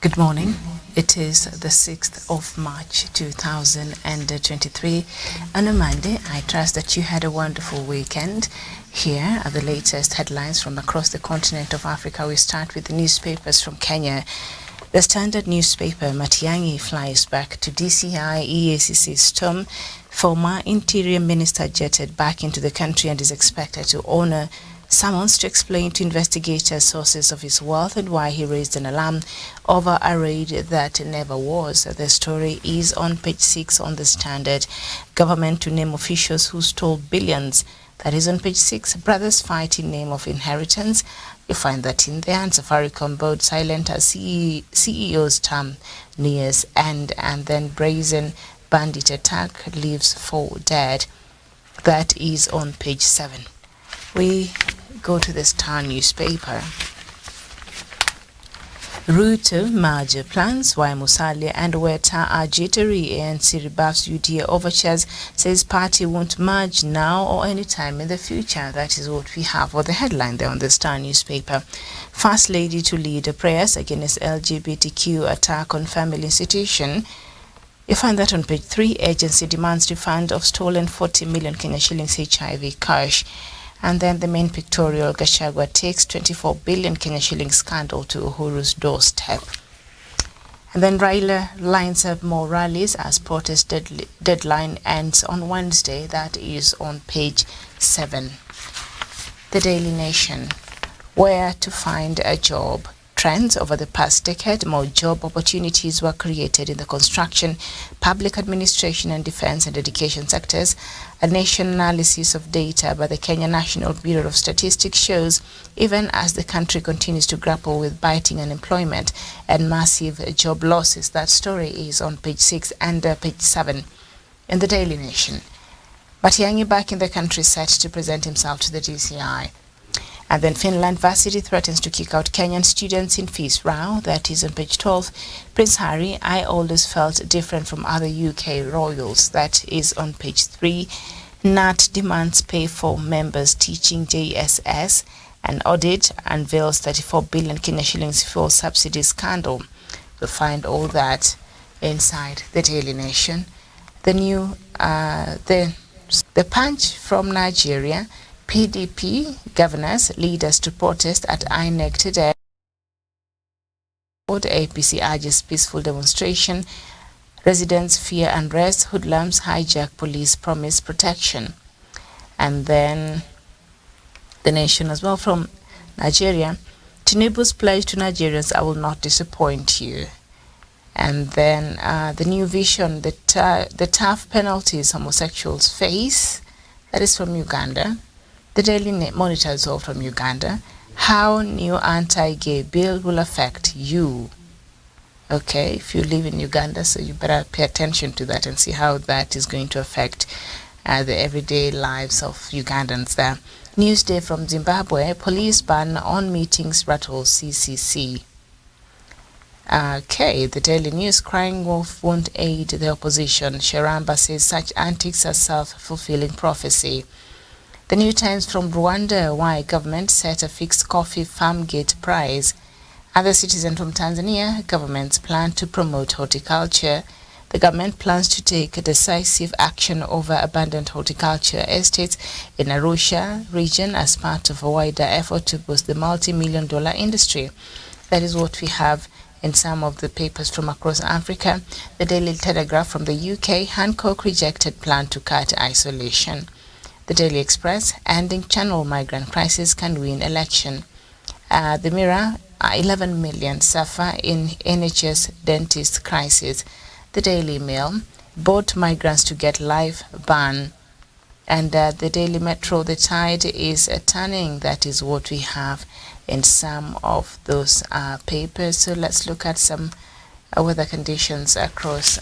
Good morning. It is the 6th of March 2023 on a Monday. I trust that you had a wonderful weekend. Here are the latest headlines from across the continent of Africa. We start with the newspapers from Kenya. The Standard newspaper, Matiang'i flies back to DCI EACC storm. Former Interim Minister jetted back into the country and is expected to honor summons to explain to investigators sources of his wealth and why he raised an alarm over a raid that never was. The story is on page 6 on the Standard. Government to name officials who stole billions. That is on page 6. Brothers fight in name of inheritance. You find that in there. And Safaricom board silent as CEO's term nears end. And then brazen bandit attack leaves 4 dead. That is on page 7. We go to the Star newspaper. Ruto merger plans, why Musalia and Weta are jittery. ANC rebuffs UDA overtures, says party won't merge now or anytime in the future. That is what we have for the headline there on the Star newspaper. First Lady to lead prayers against LGBTQ attack on family institution. You find that on page 3. Agency demands refund of stolen 40 million Kenya shillings HIV cash. And then the main pictorial, Gachagua takes 24 billion Kenya shillings scandal to Uhuru's doorstep. And then Raila lines up more rallies as protest deadline ends on Wednesday. That is on page 7. The Daily Nation, where to find a job. Trends over the past decade, more job opportunities were created in the construction, public administration and defense and education sectors. A nation analysis of data by the Kenya National Bureau of Statistics shows even as the country continues to grapple with biting unemployment and massive job losses. That story is on page 6 and page 7 in the Daily Nation. Matiang'i back in the country set to present himself to the DCI. And then Finland varsity threatens to kick out Kenyan students in fees row. That is on page 12. Prince Harry, I always felt different from other UK royals. That is on page 3. NAT demands pay for members teaching JSS. An audit unveils 34 billion Kenya shillings fuel subsidy scandal. You'll find all that inside the Daily Nation. The new, the punch from Nigeria. PDP governors leaders to protest at INEC today. APC urges peaceful demonstration. Residents fear unrest. Hoodlums hijack police promise protection. And then the Nation as well from Nigeria. Tinubu's pledge to Nigerians, I will not disappoint you. And then the New Vision, the tough penalties homosexuals face. That is from Uganda. The Daily Monitor is all from Uganda. How new anti-gay bill will affect you. Okay, if you live in Uganda, so you better pay attention to that and see how that is going to affect the everyday lives of Ugandans there. Newsday from Zimbabwe, police ban on meetings rattles CCC. Okay, the Daily News, crying wolf won't aid the opposition. Sharamba says such antics are self-fulfilling prophecy. The New Times from Rwanda, why government set a fixed coffee farm gate price. Other citizen from Tanzania, government's plan to promote horticulture. The government plans to take decisive action over abandoned horticulture estates in Arusha region as part of a wider effort to boost the multi-million-dollar industry. That is what we have in some of the papers from across Africa. The Daily Telegraph from the UK, Hancock rejected plan to cut isolation. The Daily Express, ending channel migrant crisis can win election. The Mirror, 11 million suffer in NHS dentist crisis. The Daily Mail, both migrants to get life ban. And the Daily Metro, the tide is turning. That is what we have in some of those papers. So let's look at some weather conditions across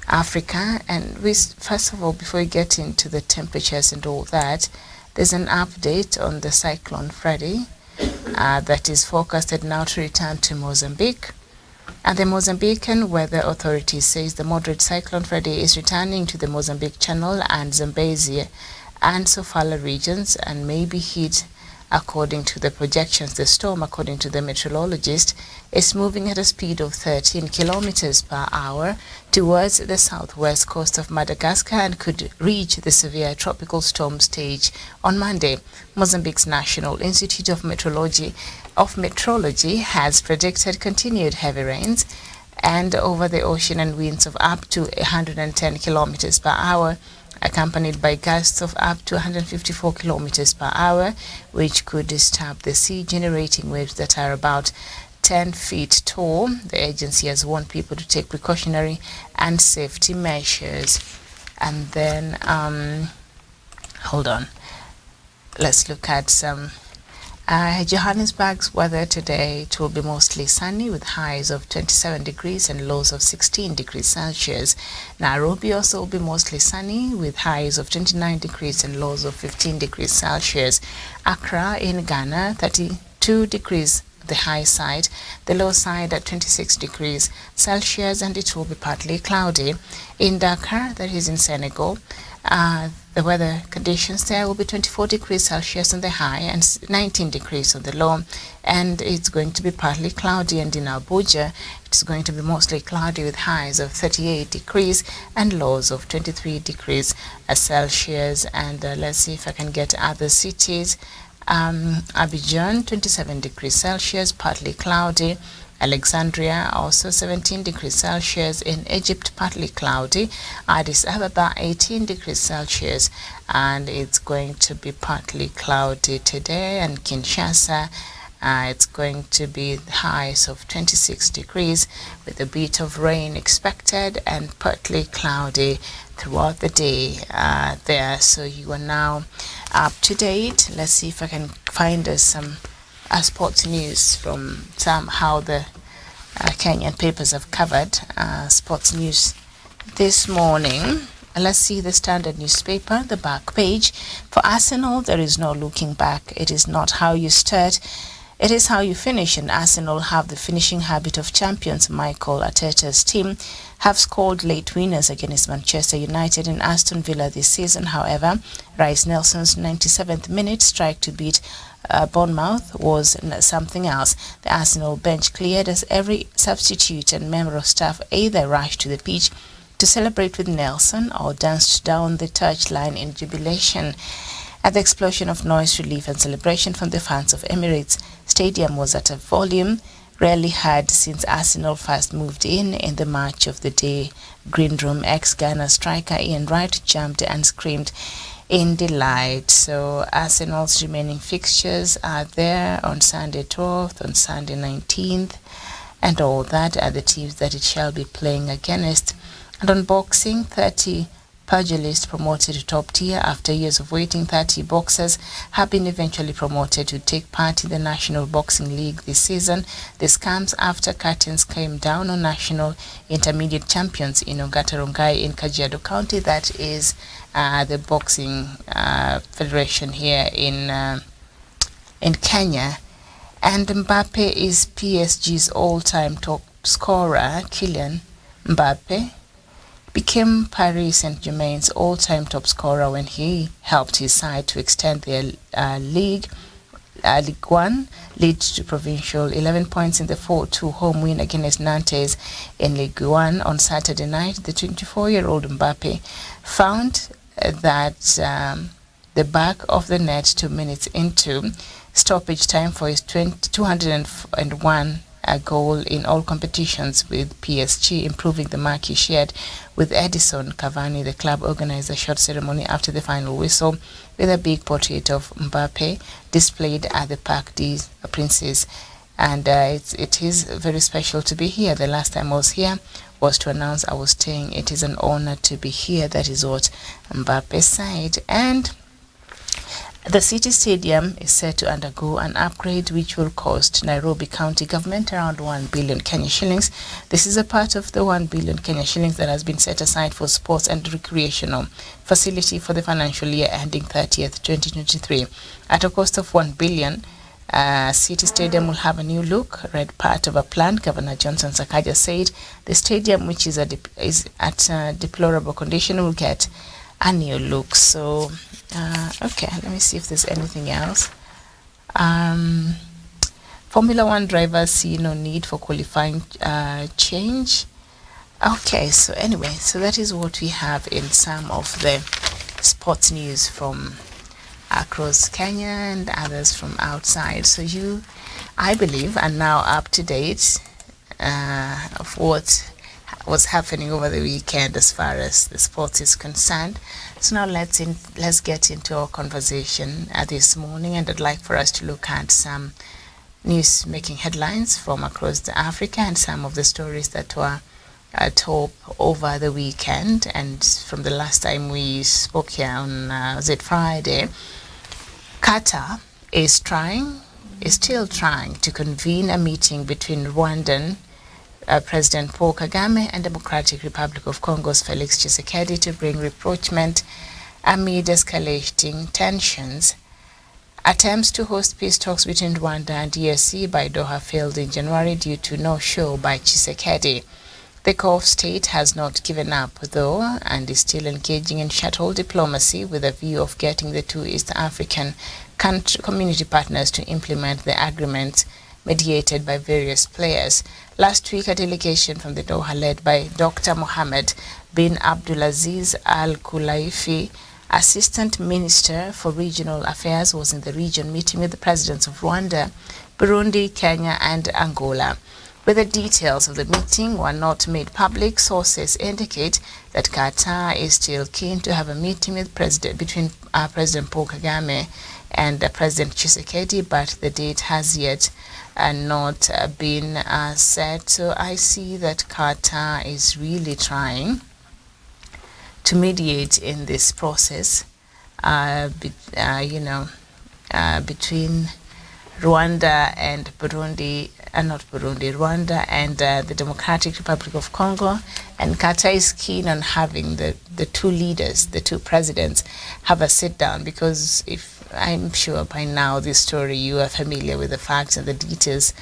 Africa. And we, first of all, before we get into the temperatures and all that, there's an update on the cyclone Freddy that is forecasted now to return to Mozambique. And the Mozambican Weather Authority says the moderate cyclone Freddy is returning to the Mozambique Channel and Zambezi and Sofala regions and may be hit According to the projections, the storm, according to the meteorologist, is moving at a speed of 13 kilometers per hour towards the southwest coast of Madagascar and could reach the severe tropical storm stage on Monday. Mozambique's National Institute of Meteorology has predicted continued heavy rains and over the ocean and winds of up to 110 kilometers per hour, accompanied by gusts of up to 154 kilometers per hour, which could disturb the sea, generating waves that are about 10 feet tall. The agency has warned people to take precautionary and safety measures. And then, hold on, let's look at some Johannesburg's weather today. It will be mostly sunny with highs of 27 degrees and lows of 16 degrees Celsius. Nairobi also will be mostly sunny with highs of 29 degrees and lows of 15 degrees Celsius. Accra in Ghana, 32 degrees the high side, the low side at 26 degrees Celsius, and it will be partly cloudy. In Dakar, that is in Senegal, the weather conditions there will be 24 degrees Celsius on the high and 19 degrees on the low, and it's going to be partly cloudy. And in Abuja, it's going to be mostly cloudy with highs of 38 degrees and lows of 23 degrees Celsius. And let's see if I can get other cities. Abidjan, 27 degrees Celsius, partly cloudy. Alexandria, also 17 degrees Celsius. In Egypt, partly cloudy. Addis Ababa, 18 degrees Celsius, and it's going to be partly cloudy today. And Kinshasa, it's going to be highs of 26 degrees with a bit of rain expected and partly cloudy throughout the day there. So you are now up to date. Let's see if I can find us some sports news from somehow the Kenyan papers have covered sports news this morning. Let's see the Standard newspaper, the back page. For Arsenal, there is no looking back. It is not how you start, it is how you finish, and Arsenal have the finishing habit of champions. Michael Arteta's team have scored late winners against Manchester United and Aston Villa this season. However, Rice Nelson's 97th minute strike to beat Bournemouth was something else. The Arsenal bench cleared as every substitute and member of staff either rushed to the pitch to celebrate with Nelson or danced down the touchline in jubilation. At the explosion of noise, relief and celebration from the fans of Emirates Stadium was at a volume rarely heard since Arsenal first moved in the match of the day. Green Room ex-Ghana striker Ian Wright jumped and screamed in delight. So Arsenal's remaining fixtures are there on Sunday 12th, on Sunday 19th, and all that are the teams that it shall be playing against. And on boxing, 30 pugilists promoted to top tier after years of waiting. 30 boxers have been eventually promoted to take part in the National Boxing League this season. This comes after curtains came down on national intermediate champions in Ongata in Kajiado County. That is the boxing federation here in Kenya. And Mbappe is PSG's all-time top scorer. Kylian Mbappe became Paris Saint-Germain's all-time top scorer when he helped his side to extend their Ligue 1 lead to provincial. 11 points in the 4-2 home win against Nantes in Ligue 1 on Saturday night. The 24-year-old Mbappe found that the back of the net 2 minutes into stoppage time for his 201 a goal in all competitions with PSG, improving the mark he shared with Edison Cavani. The club organized a short ceremony after the final whistle with a big portrait of Mbappe displayed at the Parc des Princes. And it is very special to be here. The last time I was here was to announce I was staying. It is an honor to be here. That is what Mbappe said. And the City Stadium is set to undergo an upgrade which will cost Nairobi County government around 1 billion Kenya shillings. This is a part of the 1 billion Kenya shillings that has been set aside for sports and recreational facility for the financial year ending 30th, 2023. At a cost of 1 billion, City Stadium will have a new look, read part of a plan. Governor Johnson Sakaja said the stadium, which is at deplorable condition, will get a new look. So okay, let me see if there's anything else. Formula One drivers see no need for qualifying change. Okay, so anyway, so that is what we have in some of the sports news from across Kenya and others from outside. So you, I believe, are now up to date of what was happening over the weekend as far as the sports is concerned. So now let's get into our conversation this morning, and I'd like for us to look at some news making headlines from across Africa and some of the stories that were top over the weekend and from the last time we spoke here on was it Friday. Qatar is still trying to convene a meeting between Rwandan President Paul Kagame and Democratic Republic of Congo's Felix Tshesikedi to bring rapprochement amid escalating tensions. Attempts to host peace talks between Rwanda and DRC by Doha failed in January due to no show by Tshisekedi. The Gulf state has not given up, though, and is still engaging in shuttle diplomacy with a view of getting the two East African community partners to implement the agreement mediated by various players. Last week, a delegation from the Doha led by Dr. Mohammed bin Abdulaziz Al Khulaifi, Assistant Minister for Regional Affairs, was in the region meeting with the presidents of Rwanda, Burundi, Kenya, and Angola. But the details of the meeting were not made public. Sources indicate that Qatar is still keen to have a meeting with between President Paul Kagame and President Tshisekedi, but the date has yet not been set. So I see that Qatar is really trying to mediate in this process, between Rwanda and Burundi, Rwanda and the Democratic Republic of Congo. And Qatar is keen on having the two leaders, the two presidents, have a sit down, because if I'm sure by now this story you are familiar with the facts and the details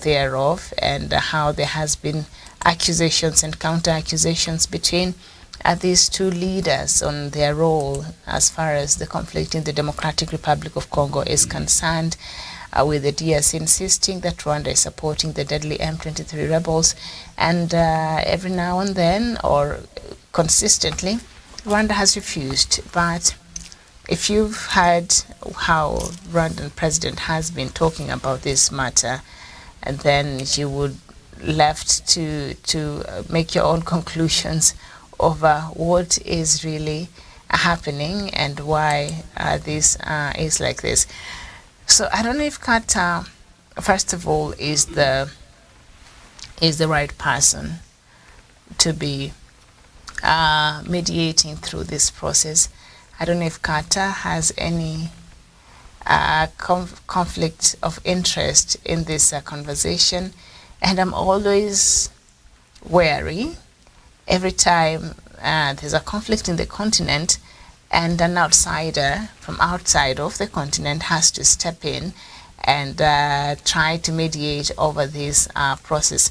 thereof, and how there has been accusations and counter accusations between these two leaders on their role as far as the conflict in the Democratic Republic of Congo is concerned, with the DRC insisting that Rwanda is supporting the deadly M23 rebels, and every now and then, or consistently, Rwanda has refused. But if you've heard how Rwandan president has been talking about this matter, and then you would left to make your own conclusions over what is really happening and why this is like this. So I don't know if Qatar, first of all, is the right person to be mediating through this process. I don't know if Qatar has any conflict of interest in this conversation, and I'm always wary every time there's a conflict in the continent and an outsider from outside of the continent has to step in and try to mediate over this process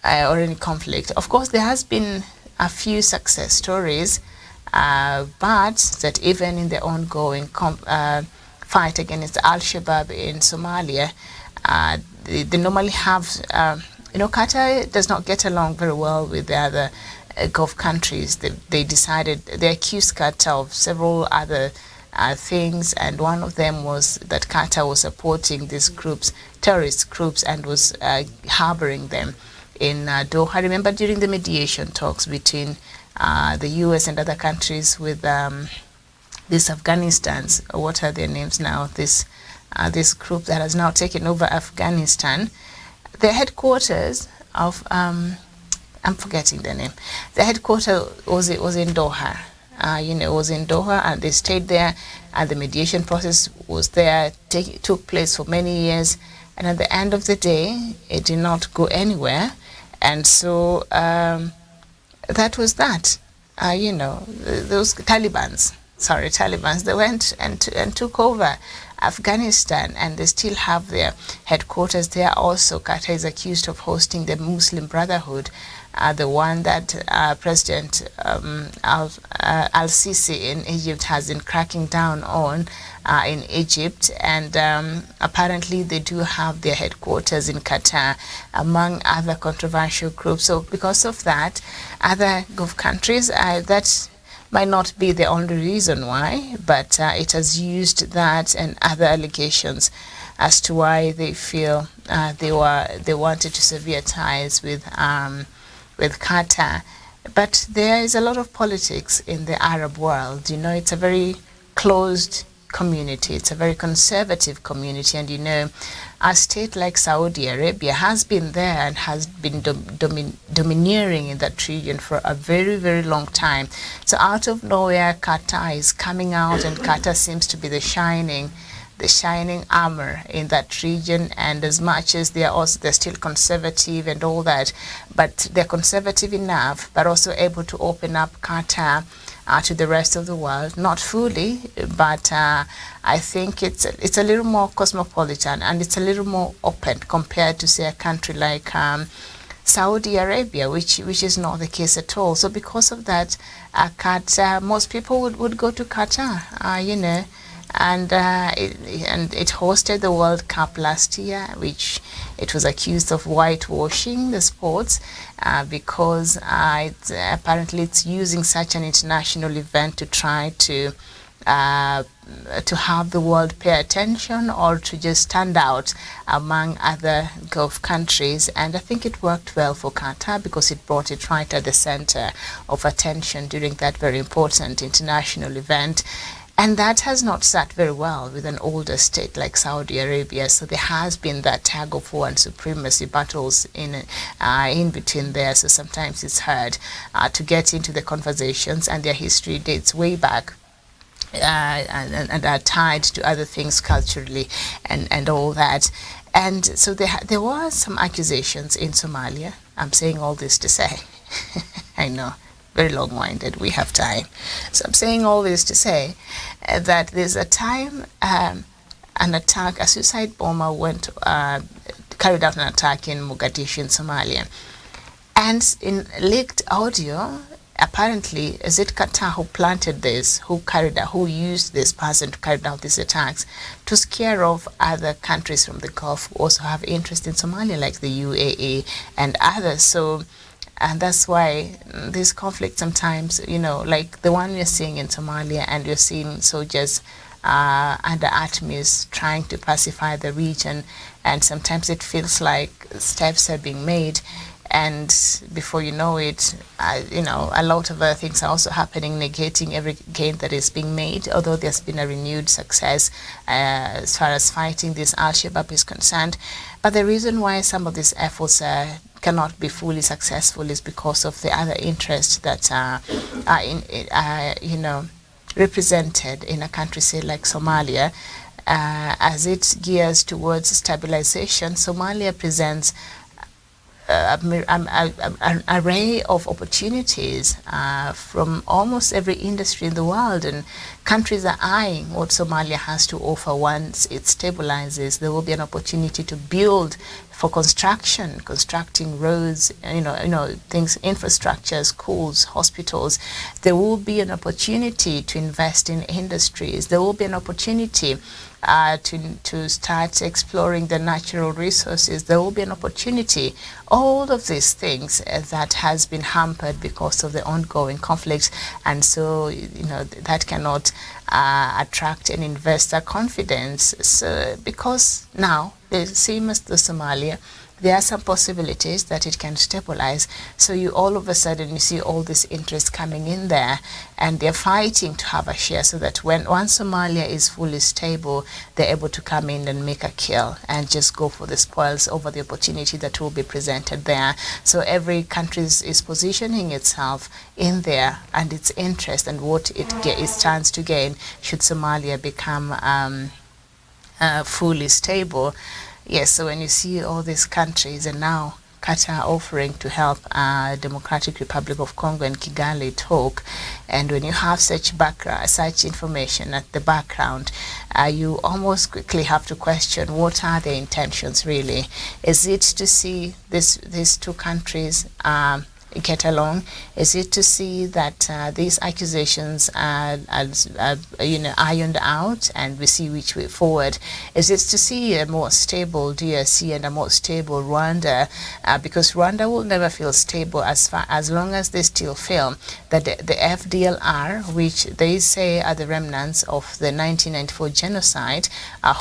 or any conflict. Of course, there has been a few success stories, but that even in the ongoing fight against Al-Shabaab in Somalia, they normally have, Qatar does not get along very well with the other Gulf countries. They accused Qatar of several other things, and one of them was that Qatar was supporting these groups, terrorist groups, and was harboring them in Doha. I remember during the mediation talks between the US and other countries with these Afghanistans, what are their names now, this group that has now taken over Afghanistan, the headquarters of I'm forgetting the name. The headquarters was in Doha. It was in Doha, and they stayed there, and the mediation process was there. Took place for many years, and at the end of the day, it did not go anywhere. And so that was that. Those Talibans, Taliban, they went and took over Afghanistan, and they still have their headquarters there. Also, Qatar is accused of hosting the Muslim Brotherhood, the one that President Al-Sisi in Egypt has been cracking down on in Egypt. And apparently they do have their headquarters in Qatar, among other controversial groups. So because of that, other Gulf countries, that might not be the only reason why, but it has used that and other allegations as to why they feel they wanted to sever ties with Qatar. But there is a lot of politics in the Arab world. You know, it's a very closed community. It's a very conservative community, and you know, a state like Saudi Arabia has been there and has been domineering in that region for a very, very long time. So out of nowhere, Qatar is coming out, and Qatar seems to be the shining armor in that region. And as much as they're still conservative and all that, but they're conservative enough, but also able to open up Qatar to the rest of the world. Not fully, but I think it's a little more cosmopolitan, and it's a little more open compared to, say, a country like Saudi Arabia, which is not the case at all. So because of that, Qatar, most people would go to Qatar, you know. And it hosted the World Cup last year, which it was accused of whitewashing the sports because apparently it's using such an international event to try to have the world pay attention, or to just stand out among other Gulf countries. And I think it worked well for Qatar because it brought it right at the center of attention during that very important international event. And that has not sat very well with an older state like Saudi Arabia. So there has been that tug of war and supremacy battles in between there. So sometimes it's hard to get into the conversations, and their history dates way back. And are tied to other things culturally and all that. And so there were some accusations in Somalia. I'm saying all this to say, I know, very long-winded, we have time. So I'm saying all this to say that there's a time an attack, a suicide bomber carried out an attack in Mogadishu in Somalia. And in leaked audio, apparently, is it Qatar who planted this, who used this person to carry out these attacks to scare off other countries from the Gulf who also have interest in Somalia, like the UAE and others. So, and that's why this conflict sometimes, you know, like the one we're seeing in Somalia, and you're seeing soldiers under ATMIS trying to pacify the region, and sometimes it feels like steps are being made. And before you know it, you know, a lot of other things are also happening, negating every gain that is being made, although there's been a renewed success as far as fighting this Al-Shabaab is concerned. But the reason why some of these efforts cannot be fully successful is because of the other interests that are you know, represented in a country, say, like Somalia. As it gears towards stabilization, Somalia presents an array of opportunities from almost every industry in the world, and countries are eyeing what Somalia has to offer. Once it stabilizes, there will be an opportunity to build for constructing roads, you know, things, infrastructure, schools, hospitals. There will be an opportunity to invest in industries. There will be an opportunity to start exploring the natural resources. There will be an opportunity. All of these things that has been hampered because of the ongoing conflicts, and so, you know, that cannot attract an investor confidence. So, because now, the same as the Somalia, there are some possibilities that it can stabilize. So you all of a sudden, you see all this interest coming in there, and they're fighting to have a share, so that once Somalia is fully stable, they're able to come in and make a kill and just go for the spoils over the opportunity that will be presented there. So every country is positioning itself in there and its interest and what it stands to gain should Somalia become fully stable. Yes, so when you see all these countries, and now Qatar offering to help Democratic Republic of Congo and Kigali talk, and when you have such information at the background, you almost quickly have to question what are their intentions really. Is it to see these two countries get along? Is it to see that these accusations are ironed out and we see which way forward? Is it to see a more stable DRC and a more stable Rwanda? Because Rwanda will never feel stable as long as they still feel that the FDLR, which they say are the remnants of the 1994 genocide,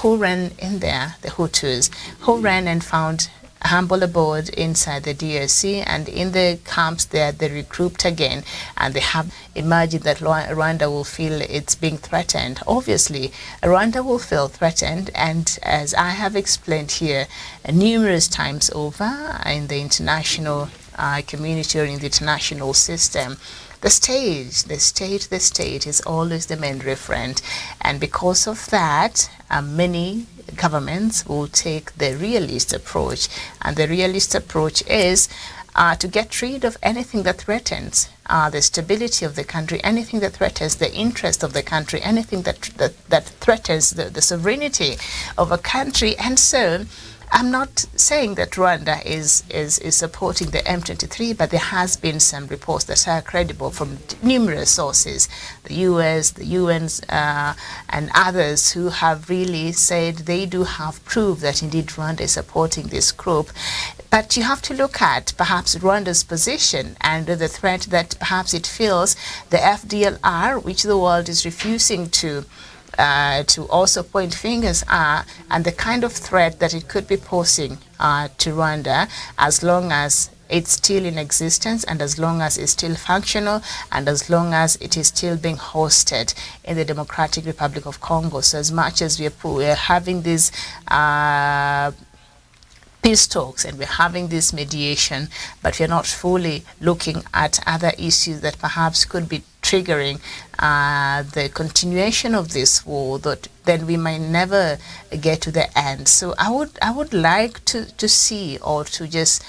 who ran in there, the Hutus, who ran and found humble abode inside the DRC, and in the camps there they regrouped again, and they have imagined that Rwanda will feel it's being threatened. Obviously, Rwanda will feel threatened, and as I have explained here numerous times over in the international community or in the international system, the state is always the main referent, and because of that, many governments will take the realist approach, and the realist approach is to get rid of anything that threatens the stability of the country, anything that threatens the interest of the country, anything that threatens the sovereignty of a country. And so I'm not saying that Rwanda is supporting the M23, but there has been some reports that are credible from numerous sources, the US, the UNs, and others who have really said they do have proof that indeed Rwanda is supporting this group. But you have to look at perhaps Rwanda's position and the threat that perhaps it feels the FDLR, which the world is refusing to also point fingers at, and the kind of threat that it could be posing to Rwanda as long as it's still in existence, and as long as it's still functional, and as long as it is still being hosted in the Democratic Republic of Congo. So as much as we're having these peace talks and we're having this mediation, but we're not fully looking at other issues that perhaps could be triggering the continuation of this war, that then we might never get to the end. So I would like to see, or to just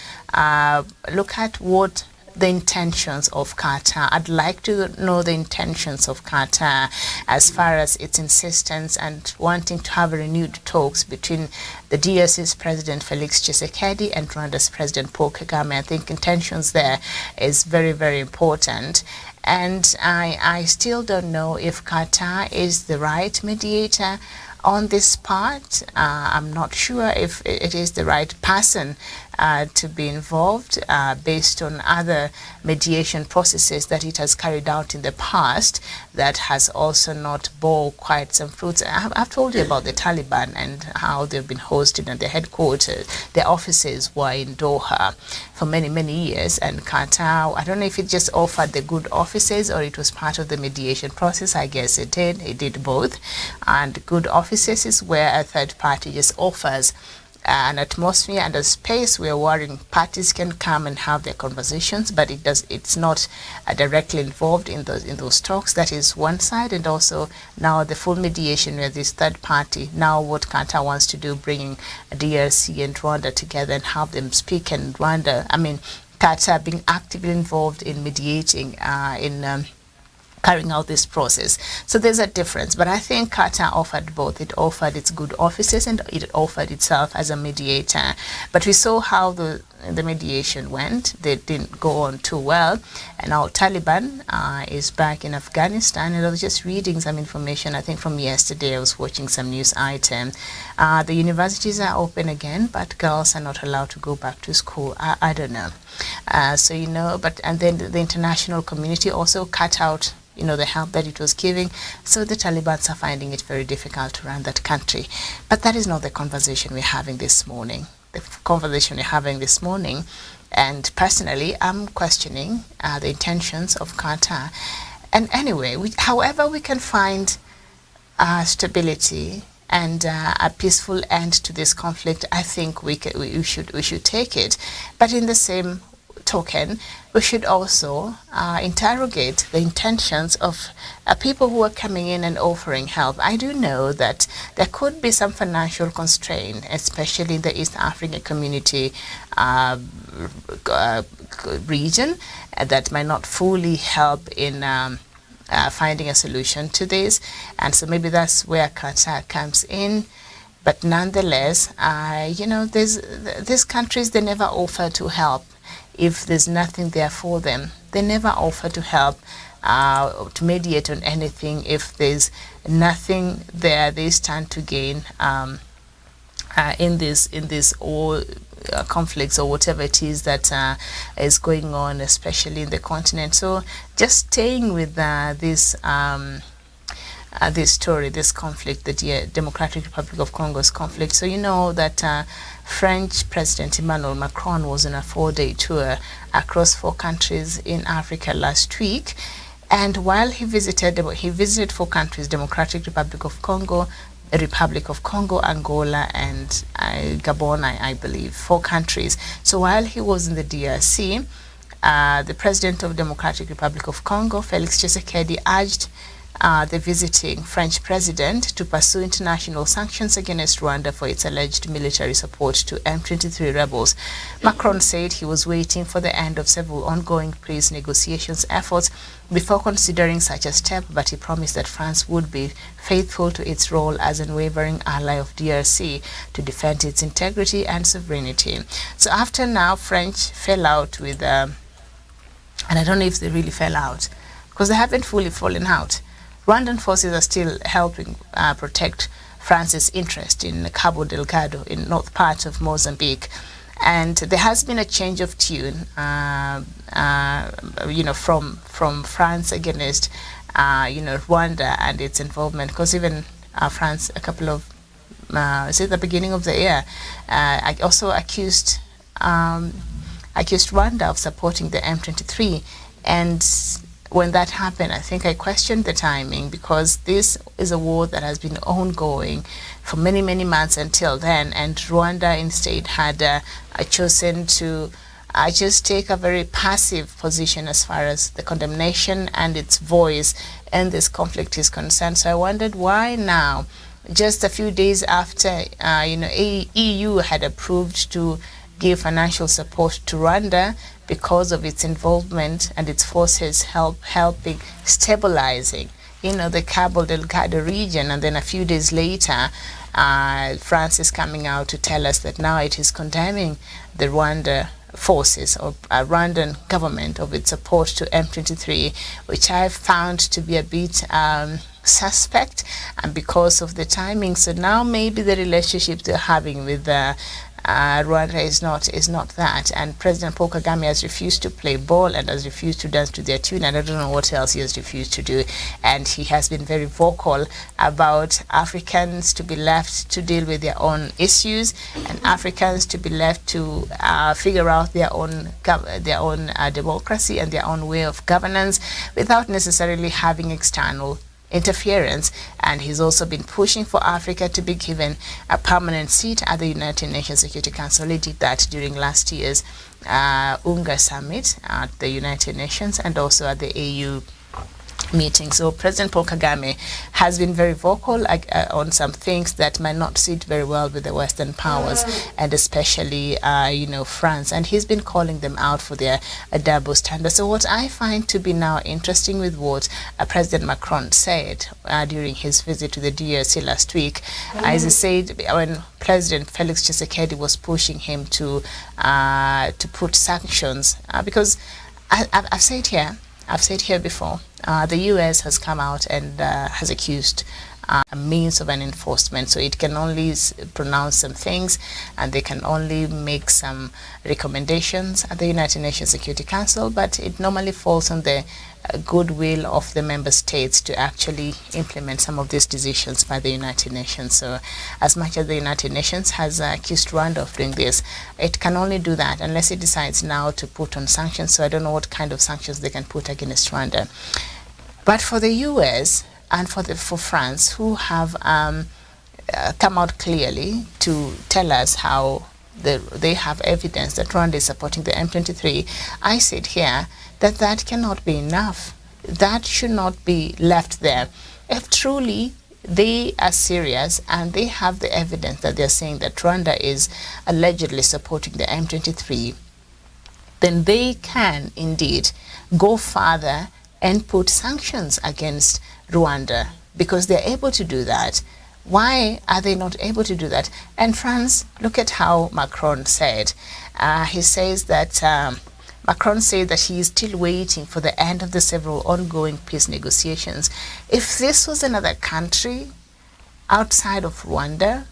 look at what the intentions of Qatar. I'd like to know the intentions of Qatar as far as its insistence and wanting to have renewed talks between the DRC's President Felix Tshesikedi and Rwanda's President Paul Kagame. I think intentions there is very, very important. And I still don't know if Qatar is the right mediator on this part. I'm not sure if it is the right person to be involved based on other mediation processes that it has carried out in the past that has also not bore quite some fruits. I've told you about the Taliban and how they've been hosted at their headquarters. Their offices were in Doha for many, many years, and Qatar, I don't know if it just offered the good offices or it was part of the mediation process. I guess it did. It did both. And good offices is where a third party just offers an atmosphere and a space where warring parties can come and have their conversations, but it's not directly involved in those talks. That is one side. And also now the full mediation where this third party, now what Qatar wants to do, bringing DRC and Rwanda together and have them speak, and Qatar being actively involved in mediating carrying out this process. So there's a difference, but I think Qatar offered both. It offered its good offices and it offered itself as a mediator. But we saw how the mediation went. They didn't go on too well, and now Taliban is back in Afghanistan. And I was just reading some information, I think from yesterday. I was watching some news item. The universities are open again, but girls are not allowed to go back to school. I don't know. And then the international community also cut out the help that it was giving. So the Taliban are finding it very difficult to run that country. But that is not the conversation we're having this morning. The conversation we're having this morning, and personally, I'm questioning the intentions of Qatar. And anyway, however we can find stability and a peaceful end to this conflict, I think we should take it. But in the same token, we should also interrogate the intentions of people who are coming in and offering help. I do know that there could be some financial constraint, especially in the East African community region, that might not fully help in finding a solution to this. And so maybe that's where Qatar comes in. But nonetheless, these countries, they never offer to help if there's nothing there for them. They never offer to help to mediate on anything. If there's nothing there, they stand to gain in this all conflicts or whatever it is that is going on, especially in the continent. So just staying with this story, this conflict, the Democratic Republic of Congo's conflict. So you know that French President Emmanuel Macron was on a 4-day tour across 4 countries in Africa last week. And while he visited 4 countries: Democratic Republic of Congo, Republic of Congo, Angola, and Gabon, I believe, 4 countries. So while he was in the DRC, the President of Democratic Republic of Congo, Felix Tshesikedi, urged the visiting French president to pursue international sanctions against Rwanda for its alleged military support to M23 rebels. Macron said he was waiting for the end of several ongoing peace negotiations efforts before considering such a step, but he promised that France would be faithful to its role as an unwavering ally of DRC to defend its integrity and sovereignty. So after now, French fell out with, and I don't know if they really fell out, because they haven't fully fallen out. Rwandan forces are still helping protect France's interest in Cabo Delgado, in north part of Mozambique. And there has been a change of tune, from France against, Rwanda and its involvement. Because even France, a couple of, the beginning of the year, I also accused Rwanda of supporting the M23. And when that happened, I think I questioned the timing, because this is a war that has been ongoing for many, many months until then. And Rwanda instead had chosen to just take a very passive position as far as the condemnation and its voice in this conflict is concerned. So I wondered why now, just a few days after, EU had approved to give financial support to Rwanda because of its involvement and its forces helping stabilizing, the Cabo Delgado region. And then a few days later, France is coming out to tell us that now it is condemning the Rwanda forces or Rwandan government of its support to M23, which I found to be a bit suspect, and because of the timing. So now maybe the relationship they're having with Rwanda is not that, and President Paul Kagame has refused to play ball and has refused to dance to their tune, and I don't know what else he has refused to do. And he has been very vocal about Africans to be left to deal with their own issues, and Africans to be left to figure out their own democracy and their own way of governance without necessarily having external interference. And he's also been pushing for Africa to be given a permanent seat at the United Nations Security Council. He did that during last year's UNGA summit at the United Nations and also at the AU meeting. So President Paul Kagame has been very vocal on some things that might not sit very well with the Western powers, and especially France, and he's been calling them out for their double standard. So what I find to be now interesting with what President Macron said during his visit to the DRC last week, as he said when President Felix Tshisekedi was pushing him to put sanctions, because I've said here before, the US has come out and has accused a means of an enforcement. So it can only pronounce some things, and they can only make some recommendations at the United Nations Security Council, but it normally falls on the goodwill of the member states to actually implement some of these decisions by the United Nations. So as much as the United Nations has accused Rwanda of doing this, it can only do that unless it decides now to put on sanctions. So I don't know what kind of sanctions they can put against Rwanda. But for the US and for France, who have come out clearly to tell us how they have evidence that Rwanda is supporting the M23, I said here that that cannot be enough. That should not be left there. If truly they are serious and they have the evidence that they're saying that Rwanda is allegedly supporting the M23, then they can indeed go further and put sanctions against Rwanda, because they're able to do that. Why are they not able to do that? And France, look at how Macron said. He says that Macron said that he is still waiting for the end of the several ongoing peace negotiations. If this was another country outside of Rwanda,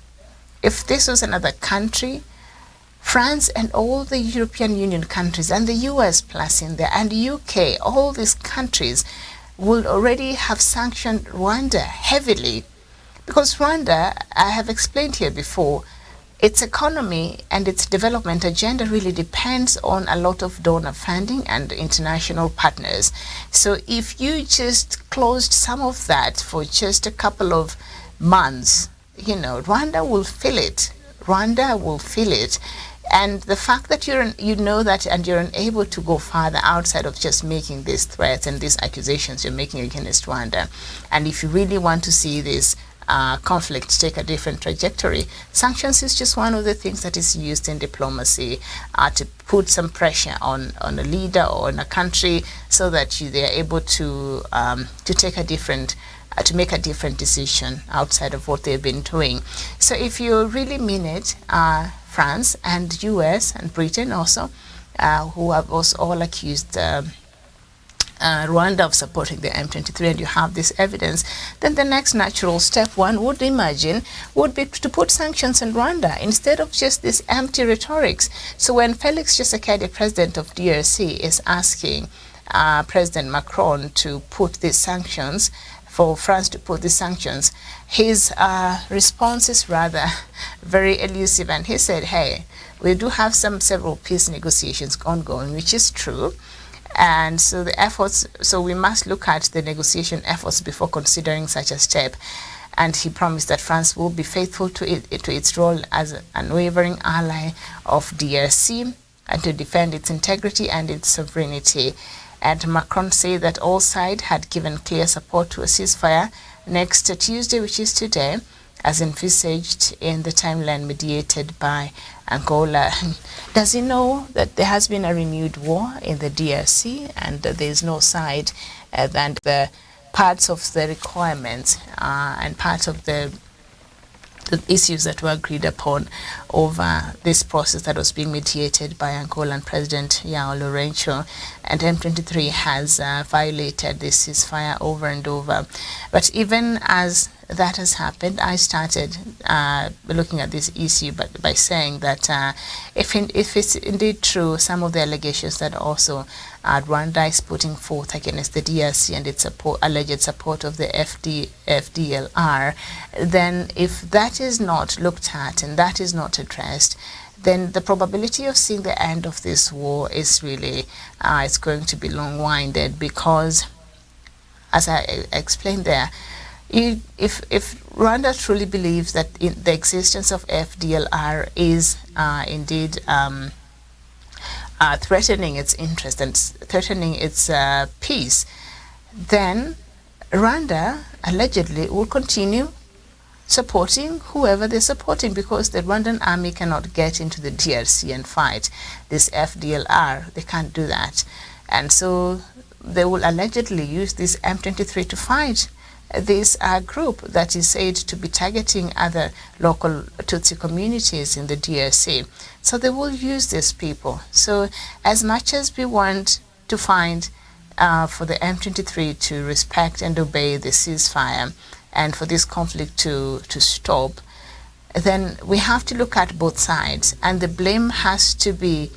if this was another country, France and all the European Union countries and the US plus in there and UK, all these countries would already have sanctioned Rwanda heavily. Because Rwanda, I have explained here before, its economy and its development agenda really depends on a lot of donor funding and international partners. So if you just closed some of that for just a couple of months, Rwanda will feel it. Rwanda will feel it. And the fact that you know that and you're unable to go further outside of just making these threats and these accusations you're making against Rwanda, and if you really want to see this conflict take a different trajectory, sanctions is just one of the things that is used in diplomacy to put some pressure on a leader or on a country so that they are able to take a different to make a different decision outside of what they've been doing. So if you really mean it, France and US and Britain also, who have also all accused Rwanda of supporting the M23, and you have this evidence, then the next natural step one would imagine would be to put sanctions on Rwanda instead of just this empty rhetorics. So when Felix Tshesikedi, president of DRC, is asking President Macron to put these sanctions, for France to put these sanctions, his response is rather very elusive, and he said, hey, we do have several peace negotiations ongoing, which is true. And so we must look at the negotiation efforts before considering such a step. And he promised that France will be faithful to its role as an unwavering ally of DRC and to defend its integrity and its sovereignty. And Macron said that all sides had given clear support to a ceasefire next Tuesday, which is today, as envisaged in the timeline mediated by Angola. Does he know that there has been a renewed war in the DRC and that there is no side than the parts of the requirements and parts of the issues that were agreed upon over this process that was being mediated by Angolan President João Lourenço, and M23 has violated this ceasefire over and over. But even as that has happened, I started looking at this issue by saying that if it's indeed true, some of the allegations that also Rwanda is putting forth against the DRC and its alleged support of the FDLR, then if that is not looked at and that is not addressed, then the probability of seeing the end of this war is really it's going to be long-winded, because, as I explained there, if Rwanda truly believes that the existence of FDLR is indeed threatening its interest and threatening its peace, then Rwanda allegedly will continue supporting whoever they're supporting, because the Rwandan army cannot get into the DRC and fight this FDLR. They can't do that. And so they will allegedly use this M23 to fight this group that is said to be targeting other local Tutsi communities in the DRC. So they will use these people. So as much as we want to find for the M23 to respect and obey the ceasefire and for this conflict to stop, then we have to look at both sides, and the blame has to be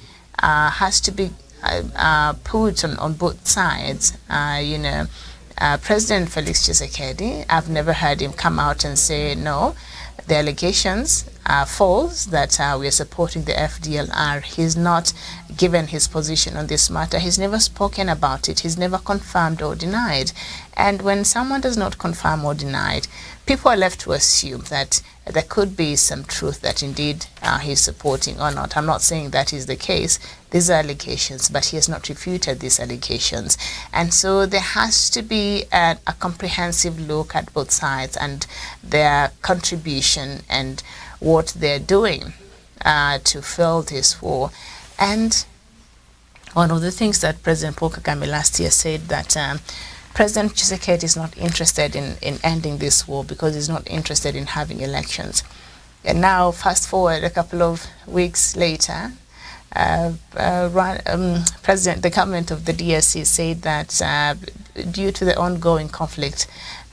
put on both sides. President Felix Tshisekedi, I've never heard him come out and say, no, the allegations are false, that we are supporting the FDLR. He's not given his position on this matter. He's never spoken about it. He's never confirmed or denied. And when someone does not confirm or deny, people are left to assume that there could be some truth that indeed he's supporting or not. I'm not saying that is the case. These are allegations, but he has not refuted these allegations. And so there has to be a comprehensive look at both sides and their contribution and what they're doing to fill this war. And one of the things that President Paul Kagame last year said that President Tshesikedi is not interested in ending this war because he's not interested in having elections. And now, fast forward a couple of weeks later, the government of the DRC said that due to the ongoing conflict,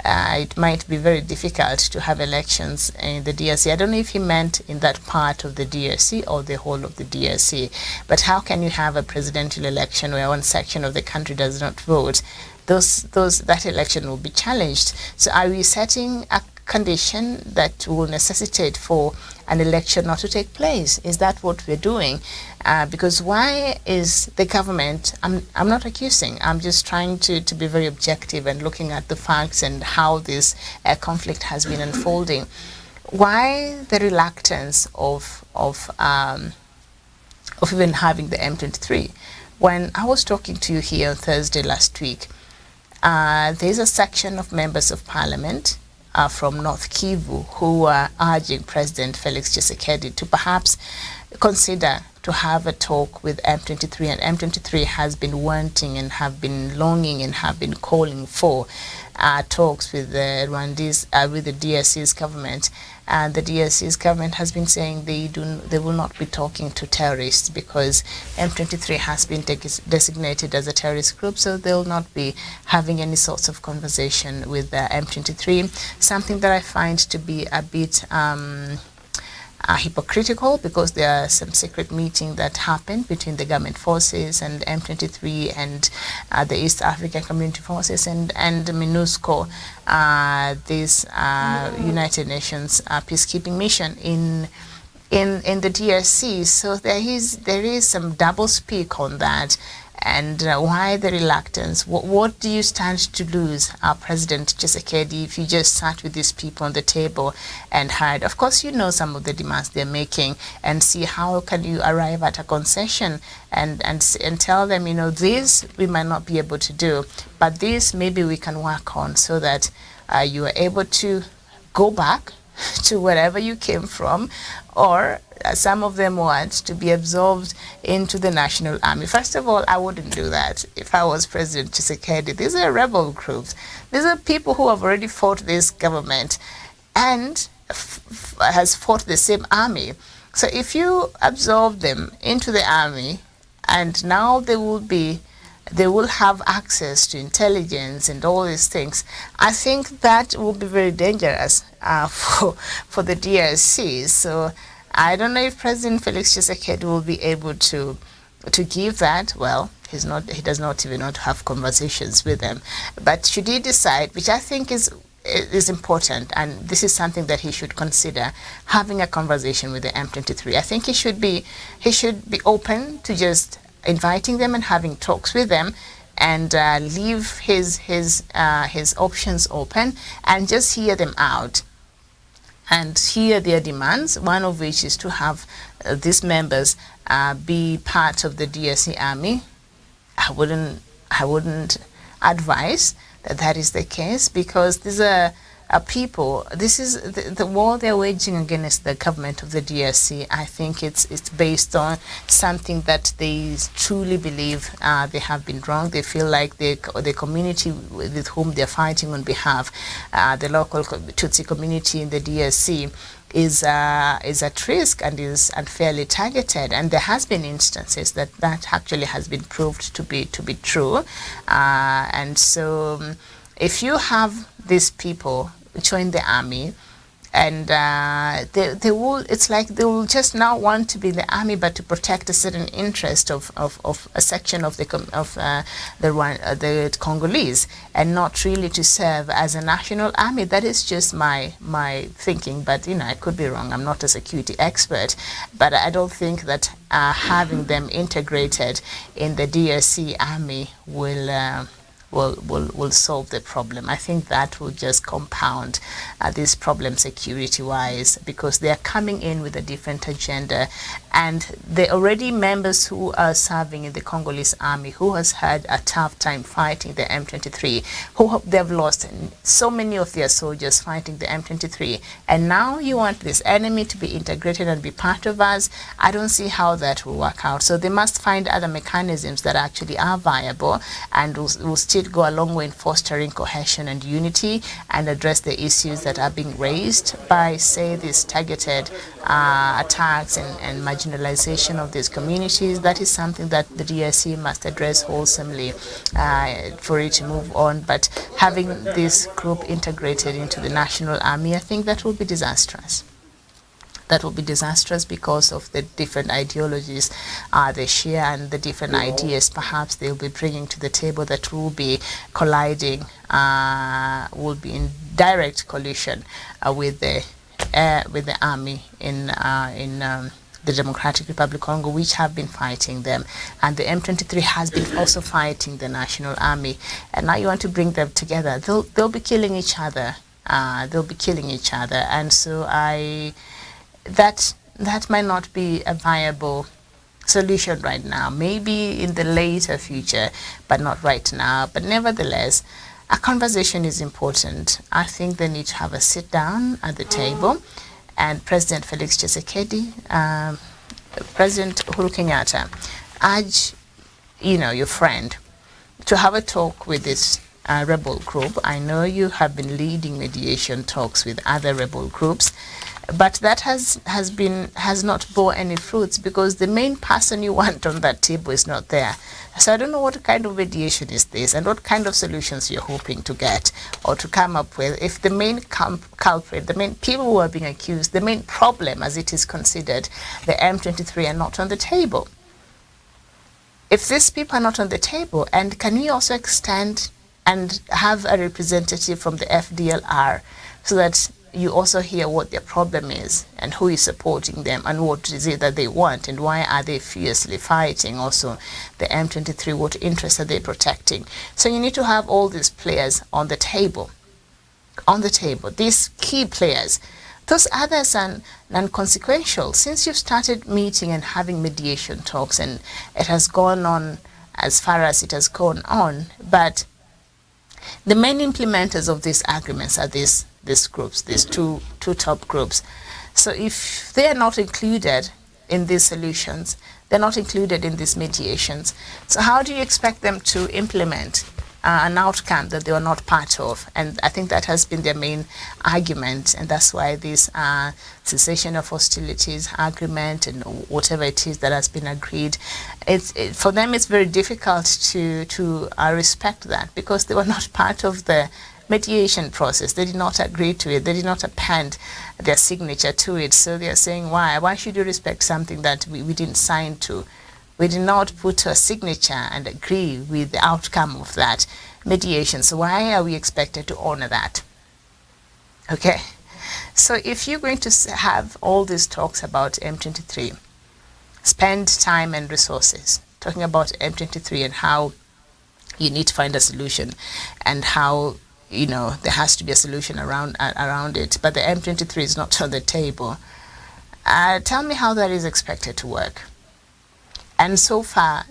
it might be very difficult to have elections in the DRC. I don't know if he meant in that part of the DRC or the whole of the DRC, but how can you have a presidential election where one section of the country does not vote? That election will be challenged. So are we setting a condition that will necessitate for an election not to take place? Is that what we're doing? Because why is the government, I'm not accusing, I'm just trying to be very objective and looking at the facts and how this conflict has been unfolding. Why the reluctance of even having the M23? When I was talking to you here on Thursday last week, there's a section of members of parliament from North Kivu who are urging President Felix Tshisekedi to perhaps consider to have a talk with M23, and M23 has been wanting and have been longing and have been calling for talks with the Rwandese, with the DRC's government. And the DRC's government has been saying they will not be talking to terrorists because M23 has been designated as a terrorist group, so they'll not be having any sorts of conversation with M23. Something that I find to be a bit hypocritical, because there are some secret meeting that happened between the government forces and M23 and the East African Community Forces and MINUSCO, this United Nations peacekeeping mission in the DRC. So there is some double speak on that. And why the reluctance? What do you stand to lose, President Tshisekedi, if you just sat with these people on the table and heard? Of course, you know some of the demands they're making, and see how can you arrive at a concession and tell them, you know, this we might not be able to do, but this maybe we can work on so that you are able to go back to wherever you came from, or some of them want to be absorbed into the national army. First of all, I wouldn't do that if I was President Tshisekedi. These are rebel groups. These are people who have already fought this government and has fought the same army. So if you absorb them into the army, and now they will have access to intelligence and all these things, I think that will be very dangerous for the DRC. So I don't know if President Felix Tshisekedi will be able to give that. Well, he does not even want to have conversations with them. But should he decide, which I think is important, and this is something that he should consider, having a conversation with the M23. I think he should be open to just inviting them and having talks with them, and leave his options open and just hear them out and hear their demands, one of which is to have these members be part of the DRC army. I wouldn't advise that is the case, because these are people. This is the war they're waging against the government of the DRC. I think it's based on something that they truly believe they have been wrong. They feel like the community with whom they're fighting on behalf, the local Tutsi community in the DRC, is at risk and is unfairly targeted. And there has been instances that actually has been proved to be true. And so if you have these people join the army, and they will just now want to be in the army, but to protect a certain interest of a section of the Congolese, and not really to serve as a national army. That is just my thinking, but I could be wrong. I'm not a security expert, but I don't think that having them integrated in the DRC army will will solve the problem. I think that will just compound this problem security-wise, because they are coming in with a different agenda, and they're already members who are serving in the Congolese army, who has had a tough time fighting the M23, who they've lost so many of their soldiers fighting the M23, and now you want this enemy to be integrated and be part of us. I don't see how that will work out. So they must find other mechanisms that actually are viable and will still go a long way in fostering cohesion and unity, and address the issues that are being raised by, say, these targeted attacks and marginalization of these communities. That is something that the DRC must address wholesomely for it to move on. But having this group integrated into the national army, I think that will be disastrous. That will be disastrous because of the different ideologies they share, and the different ideas perhaps they'll be bringing to the table that will be colliding, will be in direct collision with the army in the Democratic Republic of Congo, which have been fighting them, and the M23 has been also fighting the national army. And now you want to bring them together. They'll be killing each other. They'll be killing each other, and so that might not be a viable solution right now. Maybe in the later future, but not right now. But nevertheless, a conversation is important. I think they need to have a sit down at the table, and President Felix Tshesikedi, President Uhuru Kenyatta, urge your friend to have a talk with this rebel group. I know you have been leading mediation talks with other rebel groups, but that has not bore any fruits, because the main person you want on that table is not there. So I don't know what kind of mediation is this, and what kind of solutions you're hoping to get or to come up with, if the main culprit, the main people who are being accused, the main problem as it is considered, the M23, are not on the table. If these people are not on the table, and can we also extend and have a representative from the FDLR, so that you also hear what their problem is and who is supporting them and what is it that they want and why are they fiercely fighting also the M23, what interests are they protecting. So you need to have all these players on the table, these key players. Those others are non-consequential. Since you've started meeting and having mediation talks, and it has gone on as far as it has gone on, but the main implementers of these agreements are these groups, these two top groups. So if they are not included in these solutions, they're not included in these mediations. So how do you expect them to implement an outcome that they were not part of? And I think that has been their main argument, and that's why this cessation of hostilities agreement and whatever it is that has been agreed, for them it's very difficult to respect that, because they were not part of the mediation process. They did not agree to it. They did not append their signature to it. So they are saying, why should you respect something that we didn't sign to? We did not put a signature and agree with the outcome of that mediation. So why are we expected to honor that? Okay. So if you're going to have all these talks about M23, spend time and resources talking about M23 and how you need to find a solution, and how there has to be a solution around it, but the M23 is not on the table. Tell me how that is expected to work. And so far,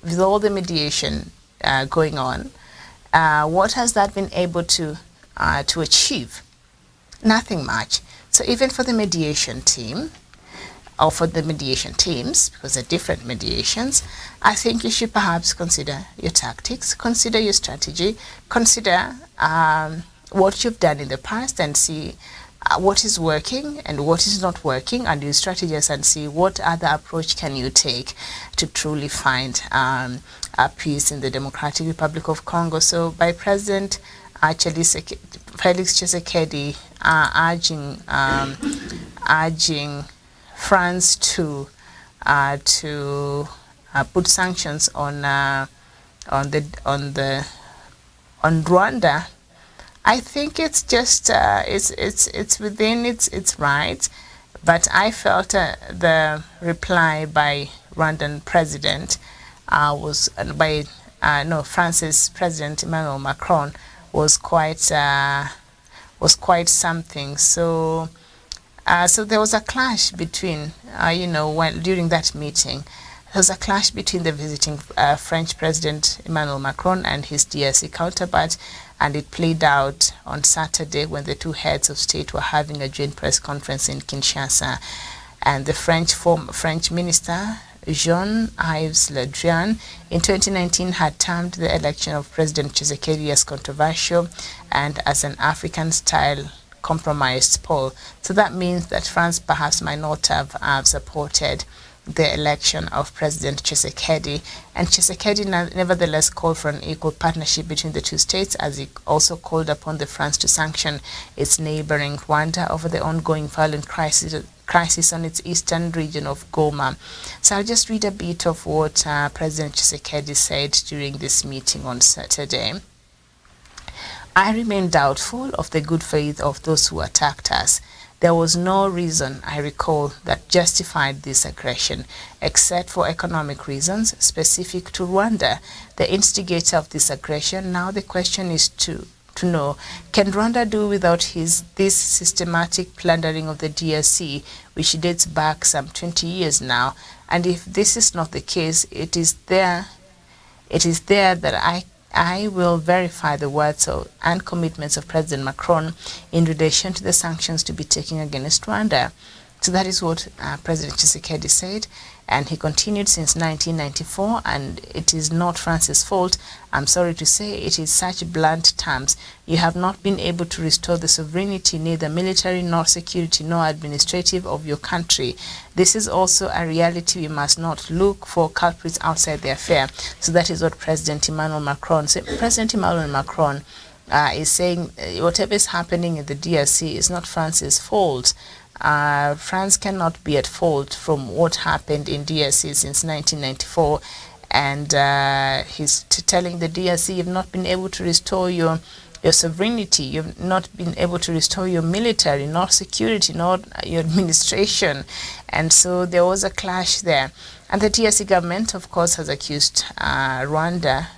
with all the mediation going on, what has that been able to achieve? Nothing much. So even for the mediation team, or for the mediation teams, because they're different mediations, I think you should perhaps consider your tactics, consider your strategy, consider what you've done in the past, and see what is working and what is not working, and you strategize and see what other approach can you take to truly find a peace in the Democratic Republic of Congo. So by President Felix Tshisekedi urging France to put sanctions on Rwanda, I think it's just it's within its rights. But I felt the reply by Rwandan president was by France's President Emmanuel Macron was quite something. So there was a clash between, during that meeting, there was a clash between the visiting French President Emmanuel Macron and his DRC counterpart, and it played out on Saturday when the two heads of state were having a joint press conference in Kinshasa. And the French Minister Jean-Yves Le Drian in 2019 had termed the election of President Tshesikedi as controversial and as an African-style compromised poll. So that means that France perhaps might not have supported the election of President Tshesikedi, and Tshesikedi nevertheless called for an equal partnership between the two states, as he also called upon the France to sanction its neighboring Rwanda over the ongoing violent crisis on its eastern region of Goma. So I'll just read a bit of what President Tshisekedi said during this meeting on Saturday. I remain doubtful of the good faith of those who attacked us. There was no reason, I recall, that justified this aggression, except for economic reasons specific to Rwanda, the instigator of this aggression. Now the question is to know, can Rwanda do without this systematic plundering of the DRC, which dates back some 20 years now? And if this is not the case, it is there that I will verify the words and commitments of President Macron in relation to the sanctions to be taken against Rwanda. So that is what President Tshisekedi said, and he continued since 1994, and it is not France's fault. I'm sorry to say, it is such blunt terms. You have not been able to restore the sovereignty, neither military nor security nor administrative, of your country. This is also a reality. We must not look for culprits outside the affair. So that is what President Emmanuel Macron said. President Emmanuel Macron is saying whatever is happening in the DRC is not France's fault. France cannot be at fault from what happened in DRC since 1994, and he's telling the DRC, you've not been able to restore your sovereignty, you've not been able to restore your military, nor security, nor your administration. And so there was a clash there. And the DRC government, of course, has accused Rwanda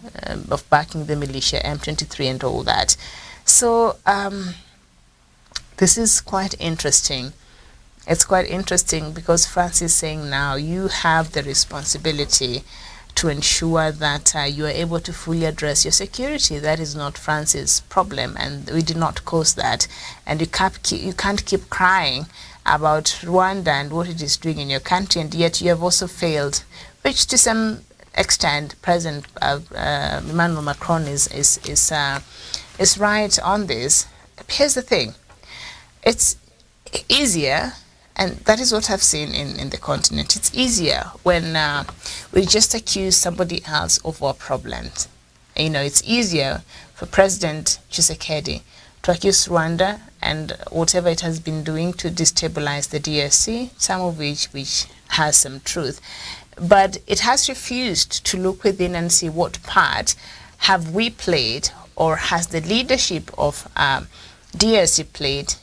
of backing the militia M23 and all that. So this is quite interesting. It's quite interesting because France is saying now you have the responsibility to ensure that you are able to fully address your security. That is not France's problem, and we did not cause that. And you can't keep crying about Rwanda and what it is doing in your country, and yet you have also failed, which to some extent President Emmanuel Macron is right on this. Here's the thing. It's easier, and that is what I've seen in the continent. It's easier when we just accuse somebody else of our problems. It's easier for President Tshisekedi to accuse Rwanda and whatever it has been doing to destabilize the DRC, some of which has some truth. But it has refused to look within and see what part have we played, or has the leadership of DRC played,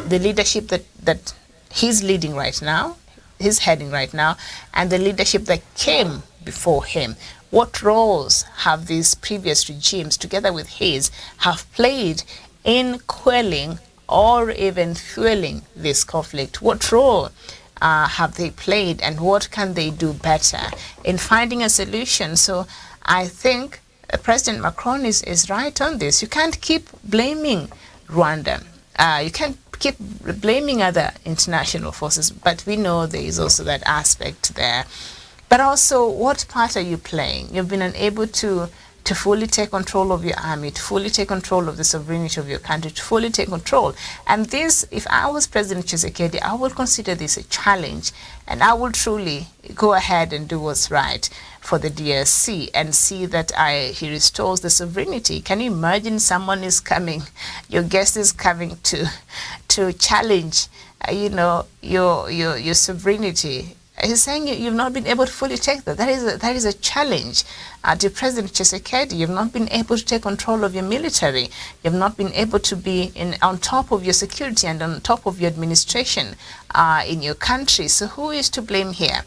the leadership that he's leading right now, he's heading right now, and the leadership that came before him. What roles have these previous regimes, together with his, have played in quelling or even fueling this conflict? What role have they played, and what can they do better in finding a solution? So I think President Macron is right on this. You can't keep blaming Rwanda. You can't keep blaming other international forces, but we know there is also that aspect there. But also, what part are you playing? You've been unable to fully take control of your army, to fully take control of the sovereignty of your country, to fully take control. And this, if I was President Tshisekedi, I would consider this a challenge, and I will truly go ahead and do what's right for the DRC and see that he restores the sovereignty. Can you imagine someone is coming, your guest is coming to challenge, your sovereignty? He's saying you've not been able to fully take that. That is a challenge to President Tshisekedi. You've not been able to take control of your military. You've not been able to be on top of your security and on top of your administration in your country. So who is to blame here?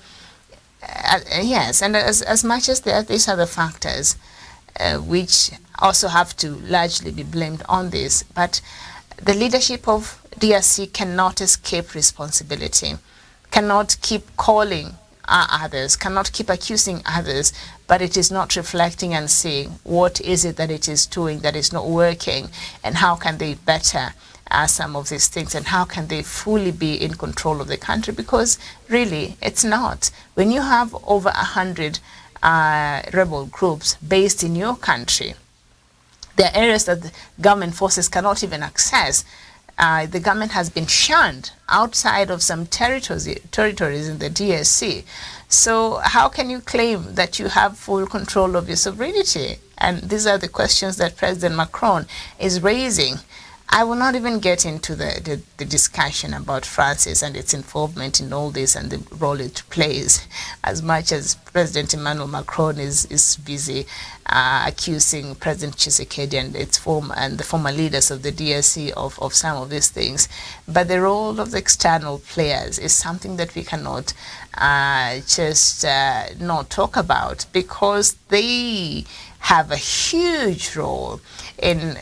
Yes, and as much as these are the factors, which also have to largely be blamed on this. But the leadership of DRC cannot escape responsibility, cannot keep calling others, cannot keep accusing others, but it is not reflecting and saying what is it that it is doing that is not working, and how can they better some of these things, and how can they fully be in control of the country, because really it's not. When you have over 100 rebel groups based in your country, there are areas that the government forces cannot even access. The government has been shunned outside of some territories in the DRC. So how can you claim that you have full control of your sovereignty? And these are the questions that President Macron is raising. I will not even get into the discussion about France and its involvement in all this and the role it plays, as much as President Emmanuel Macron is busy accusing President Tshesikedi and the former leaders of the DRC of some of these things. But the role of the external players is something that we cannot just not talk about, because they have a huge role in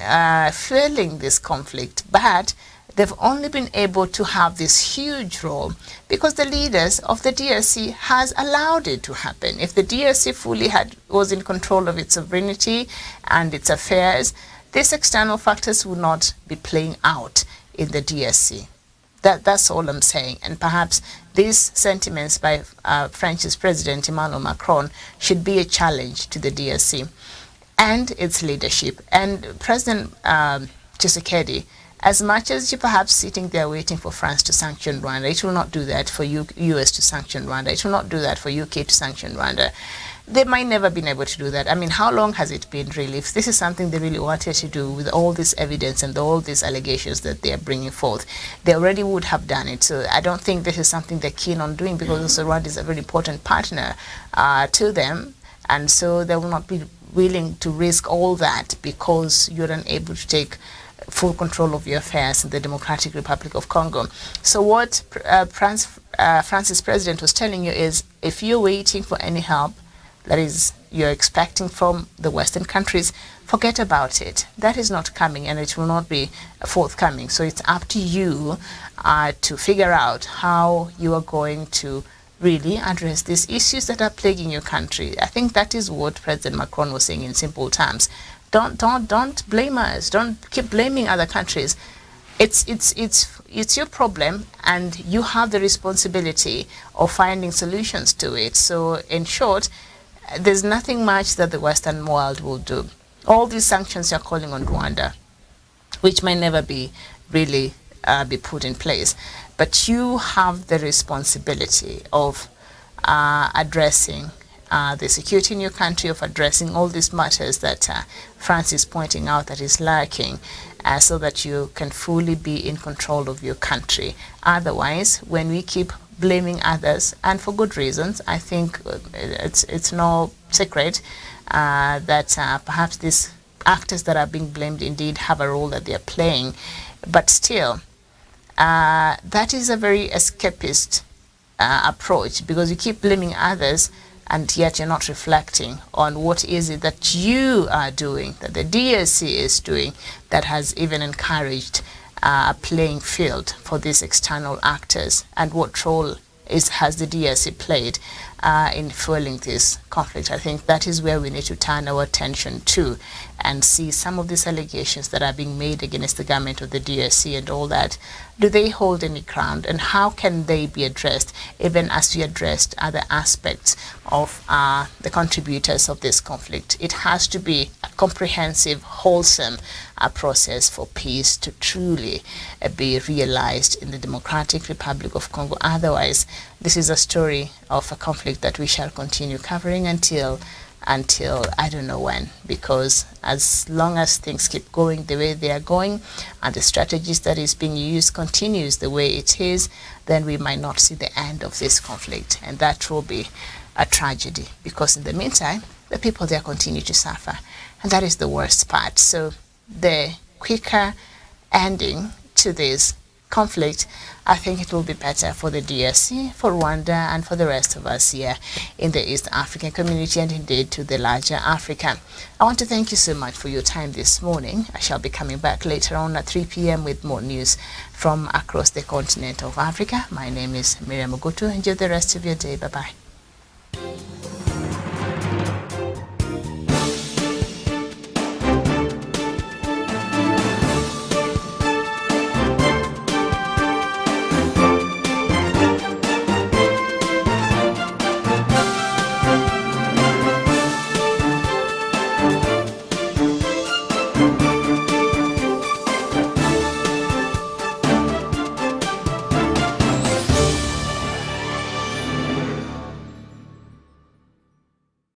fueling this conflict, but they've only been able to have this huge role because the leaders of the DRC has allowed it to happen. If the DRC fully was in control of its sovereignty and its affairs, these external factors would not be playing out in the DRC. That's all I'm saying. And perhaps these sentiments by France's President Emmanuel Macron should be a challenge to the DRC and its leadership. And President Tshisekedi, as much as you're perhaps sitting there waiting for France to sanction Rwanda, it will not do that for US to sanction Rwanda. It will not do that for UK to sanction Rwanda. They might never been able to do that. I mean, how long has it been really? If this is something they really wanted to do with all this evidence and all these allegations that they are bringing forth, they already would have done it. So I don't think this is something they're keen on doing, because also Rwanda is a very important partner to them. And so they will not be willing to risk all that because you're unable to take full control of your affairs in the Democratic Republic of Congo. So what France's president was telling you is, if you're waiting for any help, that is, you're expecting from the Western countries, forget about it. That is not coming, and it will not be forthcoming. So it's up to you to figure out how you are going to really address these issues that are plaguing your country. I think that is what President Macron was saying in simple terms. Don't blame us. Don't keep blaming other countries. It's your problem, and you have the responsibility of finding solutions to it. So in short, there's nothing much that the Western world will do. All these sanctions you're calling on Rwanda, which might never be really be put in place, but you have the responsibility of addressing the security in your country, of addressing all these matters that France is pointing out that is lacking, so that you can fully be in control of your country. Otherwise, when we keep blaming others, and for good reasons, I think it's no secret that perhaps these actors that are being blamed indeed have a role that they are playing, but still, that is a very escapist approach, because you keep blaming others and yet you're not reflecting on what is it that you are doing, that the DRC is doing, that has even encouraged a playing field for these external actors, and what role has the DRC played in fueling this conflict. I think that is where we need to turn our attention to and see some of these allegations that are being made against the government of the DRC and all that. Do they hold any ground, and how can they be addressed, even as we addressed other aspects of the contributors of this conflict? It has to be a comprehensive, wholesome process for peace to truly be realized in the Democratic Republic of Congo. Otherwise, this is a story of a conflict that we shall continue covering until I don't know when, because as long as things keep going the way they are going and the strategies that is being used continues the way it is, then we might not see the end of this conflict, and that will be a tragedy, because in the meantime the people there continue to suffer, and that is the worst part. So the quicker ending to this conflict, I think it will be better for the DRC, for Rwanda, and for the rest of us here in the East African community, and indeed to the larger Africa. I want to thank you so much for your time this morning. I shall be coming back later on at 3 p.m. with more news from across the continent of Africa. My name is Miriam Ogutu. Enjoy the rest of your day. Bye-bye.